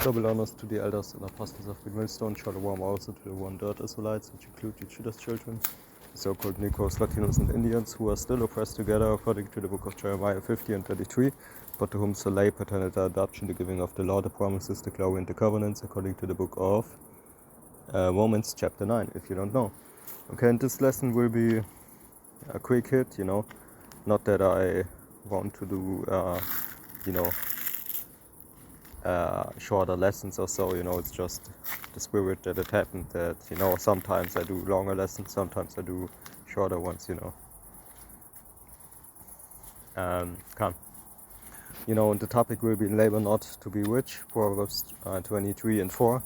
Double honors to the elders and apostles of Green Millstone. Shalom also to the one-third Israelites, which include the Judas children, the so-called Negroes, Latinos, and Indians, who are still oppressed together according to the book of Jeremiah 50 and 33, but to whom soleil, paternity, adoption, the giving of the law, the promises, the glory, and the covenants, according to the book of Romans chapter 9, if you don't know. Okay, and this lesson will be a quick hit, not that I want to do, shorter lessons or so, it's just the spirit that it happened that, sometimes I do longer lessons, sometimes I do shorter ones, Come. And the topic will be labor not to be rich, Proverbs 23 and 4.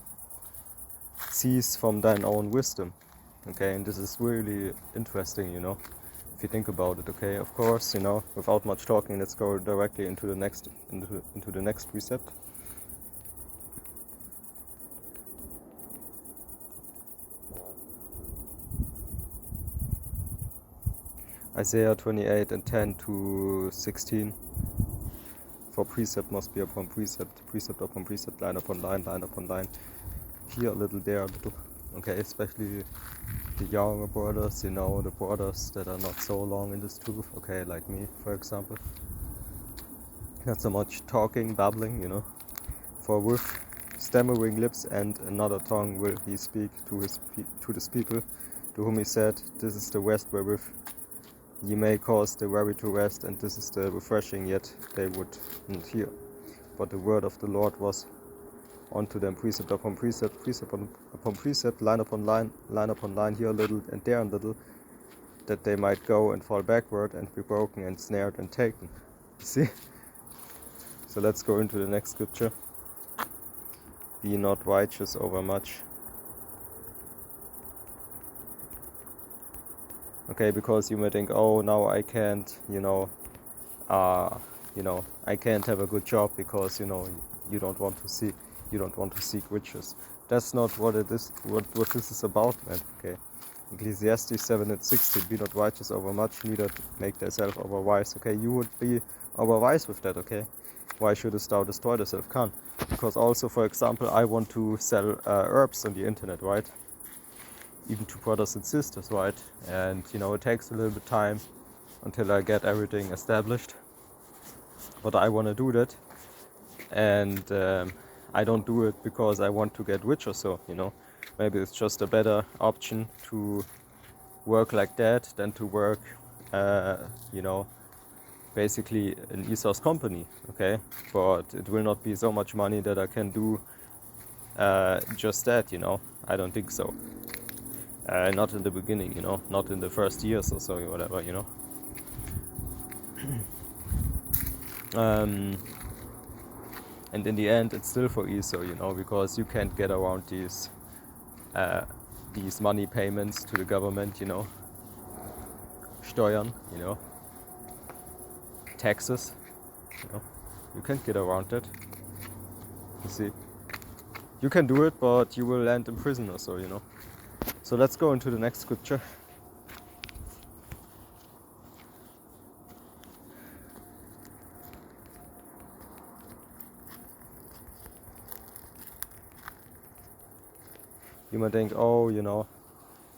Cease from thine own wisdom. Okay, and this is really interesting, if you think about it, okay? Of course, without much talking, let's go directly into the next precept. Isaiah 28 and 10 to 16. For precept must be upon precept, precept upon precept, line upon line, line upon line. Here a little, there a little. Okay, especially the younger brothers, the brothers that are not so long in this truth. Okay, like me, for example. Not so much talking, babbling, For with stammering lips and another tongue will he speak to this people, to whom he said, this is the rest wherewith ye may cause the weary to rest, and this is the refreshing, yet they would not hear. But the word of the Lord was unto them precept upon precept, precept upon precept, line upon line, line upon line, here a little and there a little, that they might go and fall backward and be broken and snared and taken. See? So let's go into the next scripture. Be not righteous over much. Okay, because you may think, oh, now I can't, I can't have a good job because, you don't want to seek riches. That's not what it is, what this is about, man, okay? Ecclesiastes 7 and 16, be not righteous over much, neither make thyself over wise, okay? You would be over wise with that, okay? Why shouldest thou destroy thyself? Can't. Because also, for example, I want to sell herbs on the internet, right? Even to brothers and sisters, right? And, it takes a little bit of time until I get everything established. But I want to do that. And I don't do it because I want to get rich or so, Maybe it's just a better option to work like that than to work, basically an ESOS company, okay? But it will not be so much money that I can do just that, I don't think so. Not in the beginning, not in the first years or so, whatever, And in the end, it's still for ESO, because you can't get around these money payments to the government, Steuern, taxes, you can't get around that. You see, you can do it, but you will land in prison or so, So let's go into the next scripture. You might think, oh,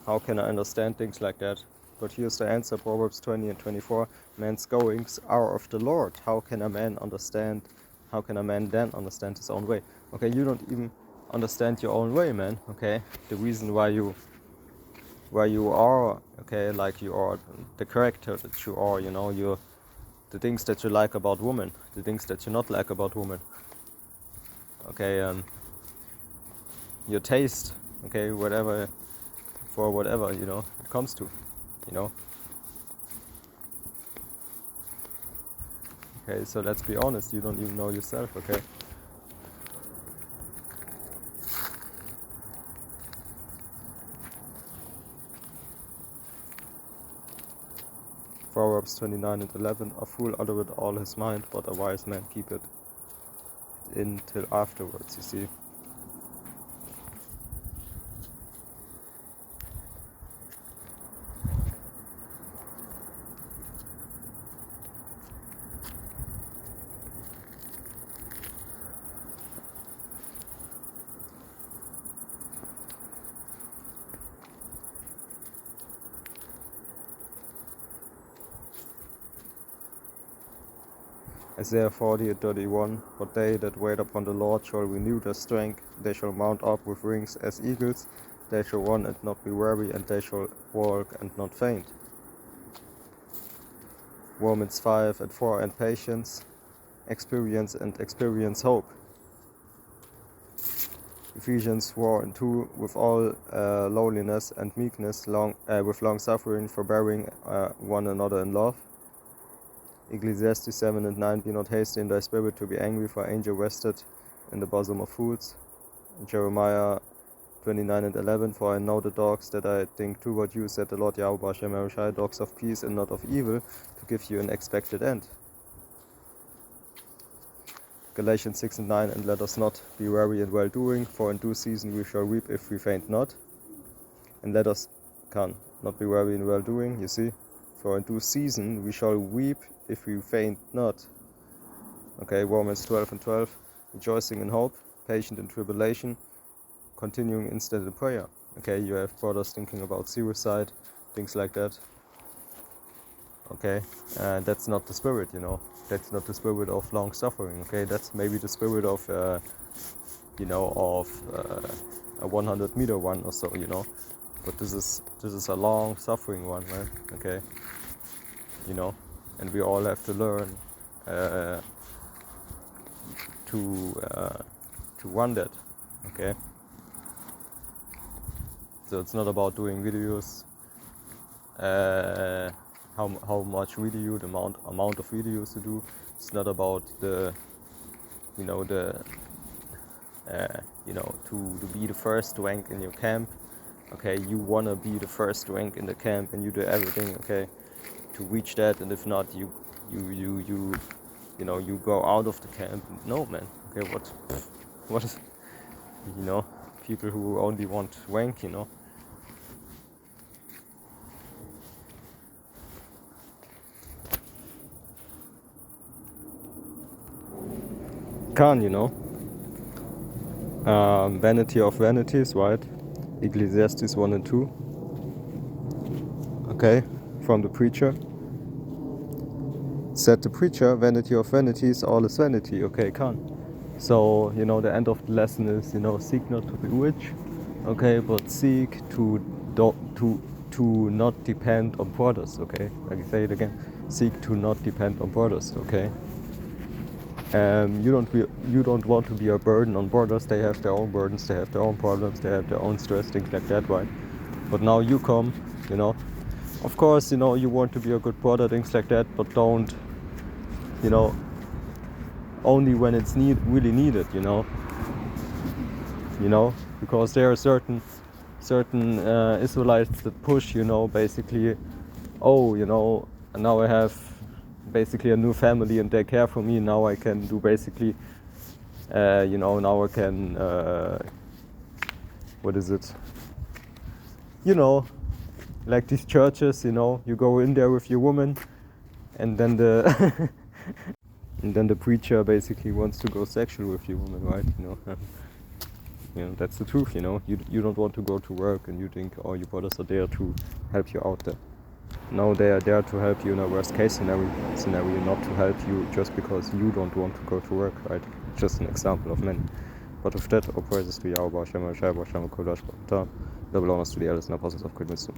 how can I understand things like that? But here's the answer, Proverbs 20 and 24. Man's goings are of the Lord. How can a man then understand his own way? Okay, you don't even understand your own way, man. Okay, the reason why you are, okay, like you are, the character that you are, the things that you like about women, the things that you not like about women. Okay, your taste, okay, whatever it comes to, Okay, so let's be honest, you don't even know yourself, okay? Proverbs 29 and 11, a fool uttereth all his mind, but a wise man keepeth it in till afterwards, you see. Isaiah 40:31. But they that wait upon the Lord shall renew their strength. They shall mount up with wings as eagles. They shall run and not be weary, and they shall walk and not faint. Romans 5:4. And patience, experience hope. Ephesians 4:2. With all lowliness and meekness, with long suffering, forbearing one another in love. Ecclesiastes 7:9. Be not hasty in thy spirit to be angry, for angel rested in the bosom of fools. Jeremiah 29:11. For I know the dogs that I think toward you, said the Lord Yahweh Hashem Eroshai, dogs of peace and not of evil, to give you an expected end. Galatians 6:9. And let us not be weary in well doing, for in due season we shall reap if we faint not. And let us not be weary in well doing, you see, for in due season we shall reap if we faint not. Okay, Romans 12:12. Rejoicing in hope, patient in tribulation, continuing instant in prayer. Okay, you have brothers thinking about suicide, things like that. Okay, that's not the spirit, you know. That's not the spirit of long suffering. Okay, that's maybe the spirit of, a 100-meter run or so, you know. But this is a long suffering one, man. Okay, you know, and we all have to learn to run that. Okay. So it's not about doing videos, how much video, the amount of videos to do. It's not about to be the first rank in your camp. Okay, you wanna be the first rank in the camp, and you do everything, okay, to reach that. And if not, you go out of the camp. No, man. Okay, what is, people who only want rank, you know. You know, vanity of vanities, right? Ecclesiastes 1 and 2. Okay, from the preacher. Said the preacher, vanity of vanities, all is vanity. Okay, So, the end of the lesson is, seek not to be rich, okay, but seek to not depend on brothers, okay? Let me say it again. Seek to not depend on brothers, okay? You don't want to be a burden on brothers. They have their own burdens, they have their own problems, they have their own stress, things like that, right? But now you come, of course, you want to be a good brother, things like that, but don't, only when it's really needed, because there are certain Israelites that push, basically, now I have basically a new family and they care for me. Now I can do basically, now I can, what is it? Like these churches, you go in there with your woman, and then the and then the preacher basically wants to go sexual with your woman, right? That's the truth. You don't want to go to work, and you think, oh, your brothers are there to help you out there. No, they are there to help you in a worst case scenario, not to help you just because you don't want to go to work, right? Just an example of many. But with that, all praises to Yahweh, Hashem, Hashem, Hashem, Kodash, double honors to the elders and apostles of great wisdom.